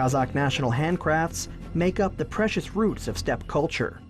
Kazakh national handcrafts make up the precious roots of steppe culture.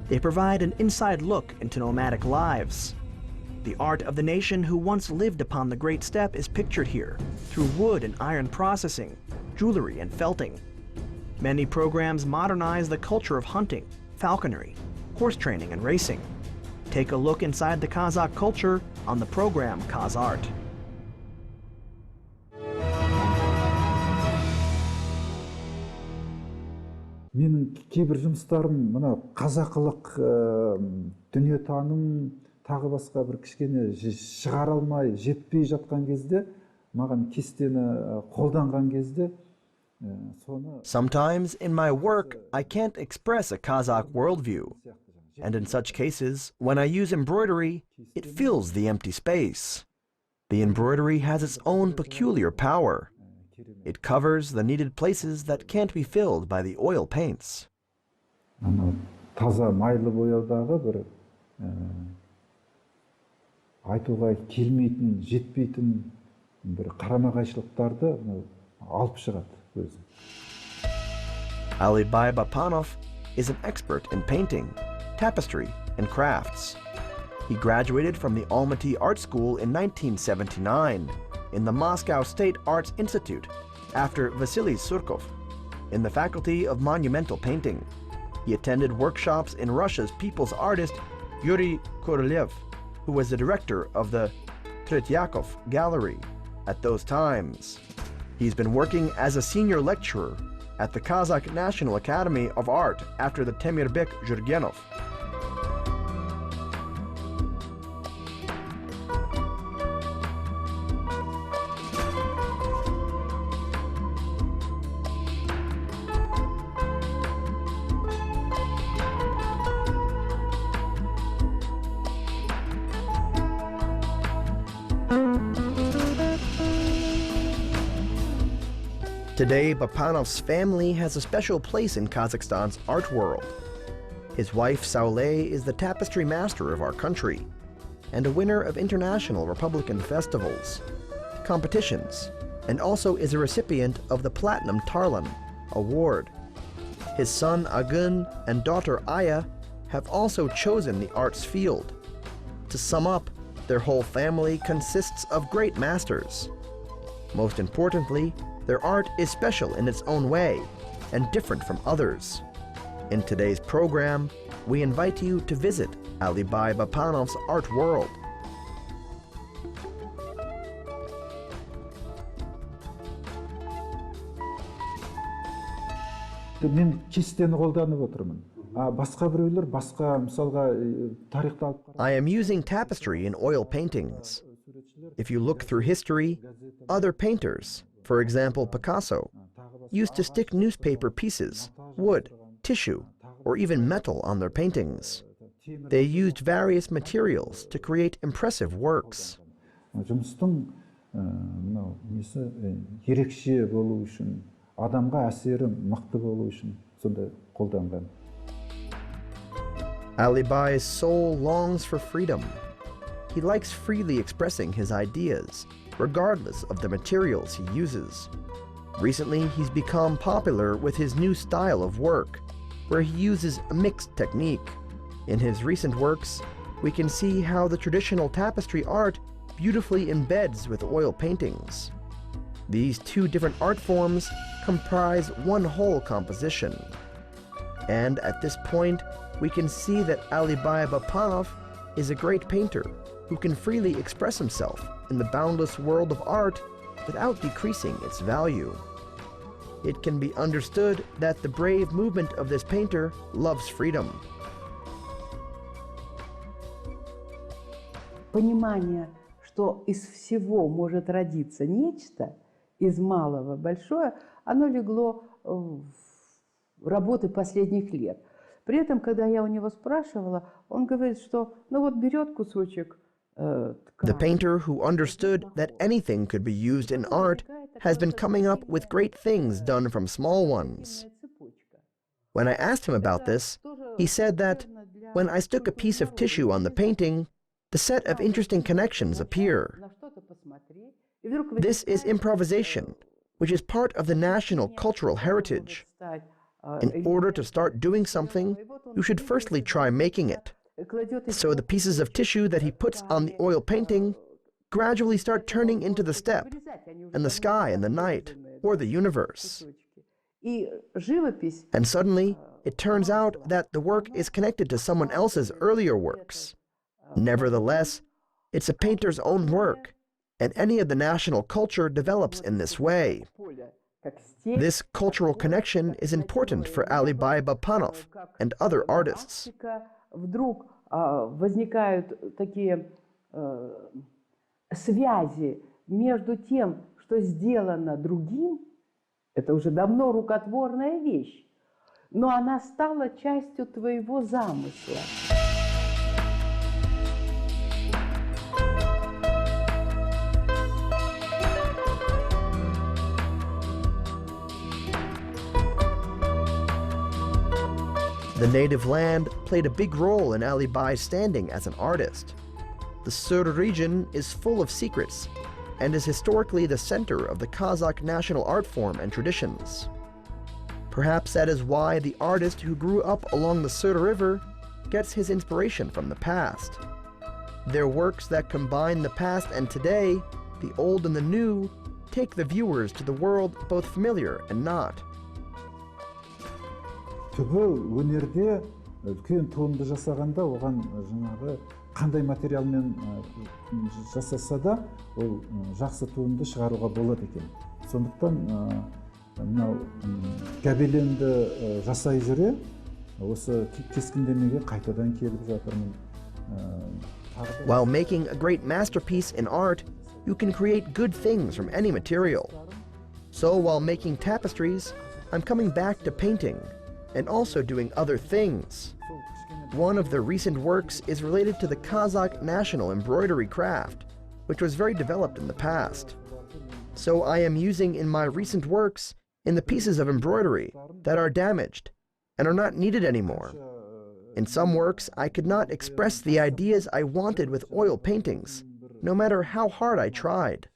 They provide an inside look into nomadic lives. The art of the nation who once lived upon the great steppe is pictured here through wood and iron processing, jewelry and felting. Many programs modernize the culture of hunting, falconry, horse training and racing. Take a look inside the Kazakh culture on the program KazArt. Менің кейбір жұмыстарым мына қазақылық дүниетаным тағы басқа бір кішкене шығара алмай жетпей жатқан кезде маған кестені қолданған кезде соны Sometimes in my work I can't express a Kazakh worldview, and in such cases when I use embroidery it fills the empty space. The embroidery has its own peculiar power. It covers the needed places that can't be filled by the oil paints. Таза майлы бояудағы бір айтуға келмейтін, жетпейтін бір қарама-қайшылықтарды алып шығады өзі. Alibai Bapanov is an expert in painting, tapestry, and crafts. He graduated from the Almaty Art School in 1979 in the Moscow State Arts Institute after Vasily Surkov in the Faculty of Monumental Painting. He attended workshops in Russia's people's artist Yuri Korolev, who was the director of the Tretyakov Gallery at those times. He's been working as a senior lecturer at the Kazakh National Academy of Art after the Temirbek Jurgenov. Today, Bapanov's family has a special place in Kazakhstan's art world. His wife, Saule, is the tapestry master of our country and a winner of international Republican festivals, competitions, and also is a recipient of the Platinum Tarlan Award. His son, Agun, and daughter, Aya, have also chosen the arts field. To sum up, their whole family consists of great masters. Most importantly, their art is special in its own way and different from others. In today's program, we invite you to visit Alibai Bapanov's art world. Мен кестені қолданып отырмын. Басқа біреулер басқа мысалға тарихты алып қарап. I am using tapestry in oil paintings. If you look through history, other painters, for example Picasso, used to stick newspaper pieces, wood, tissue, or even metal on their paintings. They used various materials to create impressive works. Жұмыстың несі ерекше болу үшін, адамға әсері мықты болу үшін сонда қолданған. Alibai's soul longs for freedom. He likes freely expressing his ideas, regardless of the materials he uses. Recently, he's become popular with his new style of work, where he uses a mixed technique. In his recent works, we can see how the traditional tapestry art beautifully embeds with oil paintings. These two different art forms comprise one whole composition. And at this point, we can see that Alibai Bapanov is a great painter who can freely express himself in the boundless world of art without decreasing its value. It can be understood that the brave movement of this painter loves freedom. Понимание, что из всего может родиться нечто, из малого большое, оно легло в работы последних лет. При этом, когда я у него спрашивала, он говорит, что ну вот берет кусочек. The painter who understood that anything could be used in art has been coming up with great things done from small ones. When I asked him about this, he said that when I stuck a piece of tissue on the painting, the set of interesting connections appear. This is improvisation, which is part of the national cultural heritage. In order to start doing something, you should firstly try making it. So the pieces of tissue that he puts on the oil painting gradually start turning into the steppe, and the sky and the night, or the universe. And suddenly, it turns out that the work is connected to someone else's earlier works. Nevertheless, it's a painter's own work, and any of the national culture develops in this way. This cultural connection is important for Alibai Bapanov and other artists. Вдруг возникают такие связи между тем, что сделано другим, это уже давно рукотворная вещь, но она стала частью твоего замысла. The native land played a big role in Alibai's standing as an artist. The Sur region is full of secrets and is historically the center of the Kazakh national art form and traditions. Perhaps that is why the artist who grew up along the Sur River gets his inspiration from the past. Their works that combine the past and today, the old and the new, take the viewers to the world both familiar and not. түбі өнерде үлкен туынды жасағанда оған жаңағы қандай материалмен жасаса да ол жақсы туынды шығаруға болады екен. Сондықтан мынау гобеленді жасай жүре осы кескіндемеге қайтадан келіп жатырмын. While making a great masterpiece in art, you can create good things from any material. So while making tapestries, I'm coming back to painting and also doing other things. One of the recent works is related to the Kazakh national embroidery craft, which was very developed in the past. So I am using in my recent works in the pieces of embroidery that are damaged and are not needed anymore. In some works, I could not express the ideas I wanted with oil paintings, no matter how hard I tried.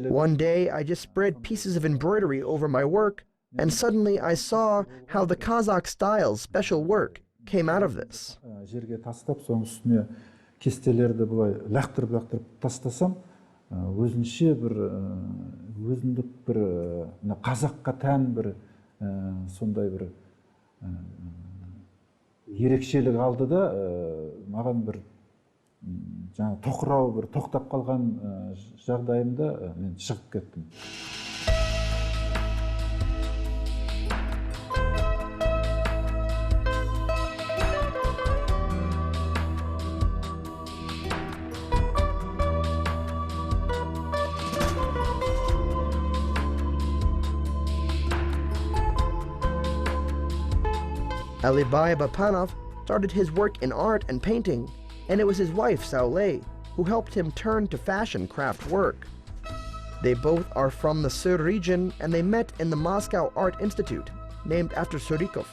One day, I just spread pieces of embroidery over my work, and suddenly I saw how the Kazakh style's special work came out of this. Жерге тастап, соның үстіне кестелерді бұлай лақтырып тастасам, өзінше бір өзіндік бір қазаққа тән бір сондай бір ерекшелік алды да, маған бір жаңа тоқырау бір тоқтап қалған жағдайымда мен шығып кеттім. Alibai Bapanov started his work in art and painting, and it was his wife, Joly, who helped him turn to fashion craft work. They both are from the Sur region, and they met in the Moscow Art Institute, named after Surikov.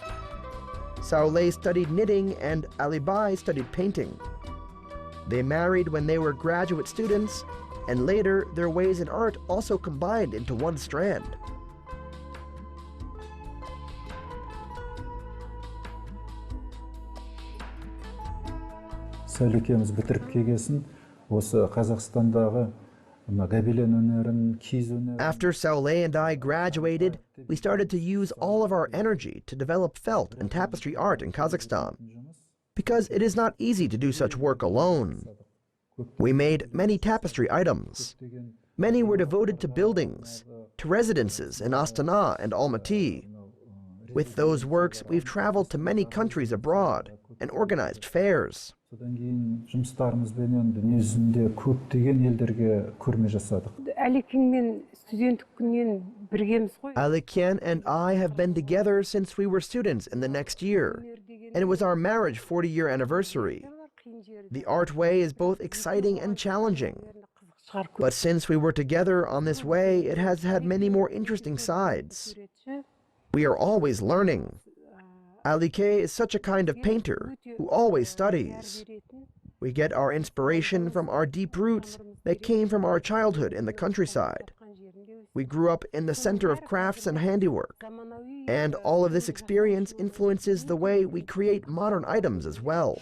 Joly studied knitting, and Alibai studied painting. They married when they were graduate students, and later their ways in art also combined into one strand. Сәулекеміз бітіріп келгесін, осы Қазақстандағы гобелен өнерін, киіз өнерін. After Joly and I graduated, we started to use all of our energy to develop felt and tapestry art in Kazakhstan, because it is not easy to do such work alone. We made many tapestry items. Many were devoted to buildings, to residences in Astana and Almaty. With those works, we've traveled to many countries abroad and organized fairs. Содан кейін жұмыстарымызбенен дүниежүзінде көптеген елдерге көрме жасадық. Әлекеңмен студенттік күннен біргеміз ғой. Alibai and I have been together since we were students in the next year, and it was our marriage 40-year anniversary. The art way is both exciting and challenging. But since we were together on this way, it has had many more interesting sides. We are always learning. Alibai is such a kind of painter who always studies. We get our inspiration from our deep roots that came from our childhood in the countryside. We grew up in the center of crafts and handiwork, and all of this experience influences the way we create modern items as well.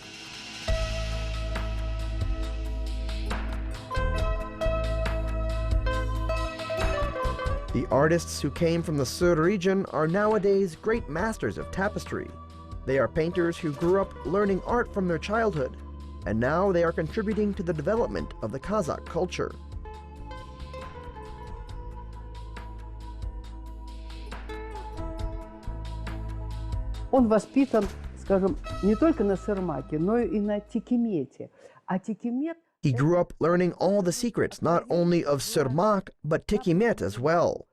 The artists who came from the Sur region are nowadays great masters of tapestry. They are painters who grew up learning art from their childhood, and now they are contributing to the development of the Kazakh culture. Он воспитан, скажем, не только на сырмаке, но и на тикимете. А тикимет... He grew up learning all the secrets, not only of sırmak, but tikimet as well.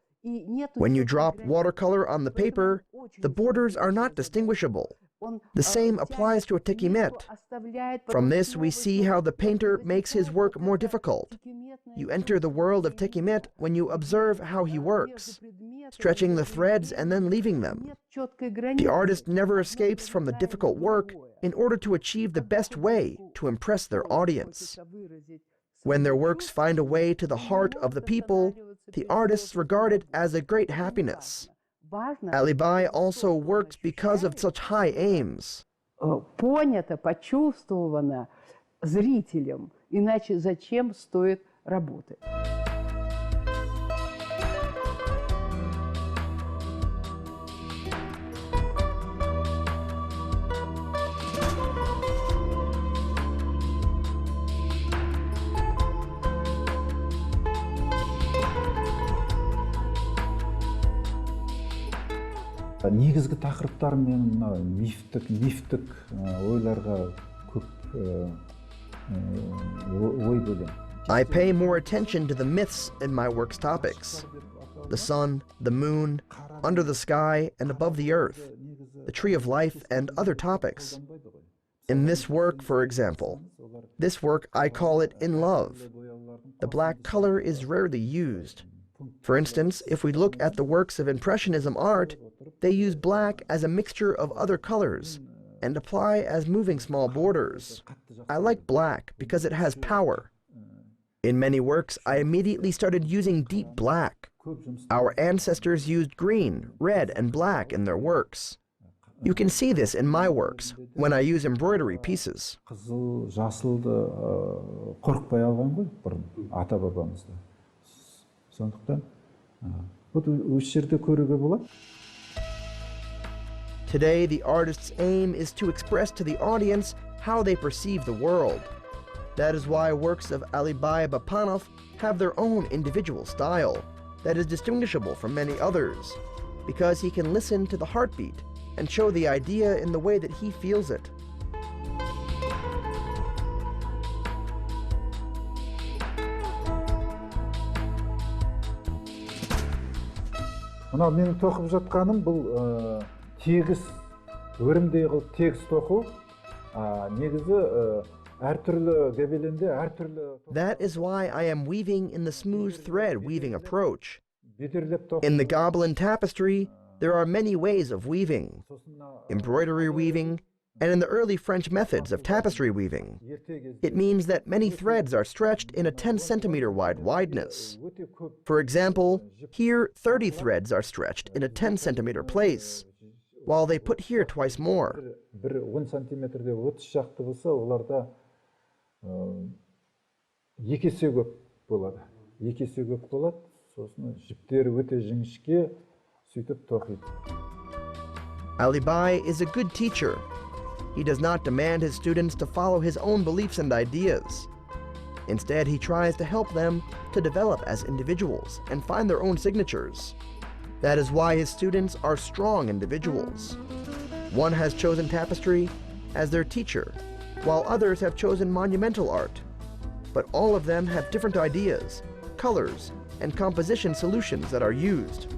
When you drop watercolor on the paper, the borders are not distinguishable. The same applies to a tikimet. From this, we see how the painter makes his work more difficult. You enter the world of tikimet when you observe how he works, stretching the threads and then leaving them. The artist never escapes from the difficult work in order to achieve the best way to impress their audience. When their works find a way to the heart of the people, the artists regard it as a great happiness. Alibai also works because of such high aims. Понято, почувствовано зрителем, иначе зачем стоит работать? Негізгі тақырыптар мен мына мифтік ойларға көп ой бөлем. I pay more attention to the myths in my work's topics. The sun, the moon, under the sky and above the earth, the tree of life and other topics. In this work, for example, this work I call it In Love. The black color is rarely used. For instance, if we look at the works of Impressionism art, they use black as a mixture of other colors and apply as moving small borders. I like black because it has power. In many works, I immediately started using deep black. Our ancestors used green, red, and black in their works. You can see this in my works when I use embroidery pieces. Қызыл, жасылды қорықпай алған ғой бұрын ата бабамызда. Сондықтан осы жерде көруге болады. Today, the artist's aim is to express to the audience how they perceive the world. That is why works of Alibai Bapanov have their own individual style that is distinguishable from many others, because he can listen to the heartbeat and show the idea in the way that he feels it. Мына менің тоқып жатқаным бұл тегіс, өрімдей қылып тегіс тоқу. Негізі әртүрлі гобеленде әртүрлі. That is why I am weaving in the smooth thread weaving approach. In the Gobelin tapestry, there are many ways of weaving. Embroidery weaving, and in the early French methods of tapestry weaving. It means that many threads are stretched in a 10-centimeter wide wideness. For example, here 30 threads are stretched in a 10-centimeter place, while they put here twice more. Bir 10 сантиметрде 30 шақты болса, оларда екі есе көп болады. Екі есе көп болады, сосын жіптері өте жіңішке, сөйтіп тоқиды. Alibai is a good teacher. He does not demand his students to follow his own beliefs and ideas. Instead, he tries to help them to develop as individuals and find their own signatures. That is why his students are strong individuals. One has chosen tapestry as their teacher, while others have chosen monumental art. But all of them have different ideas, colors, and composition solutions that are used.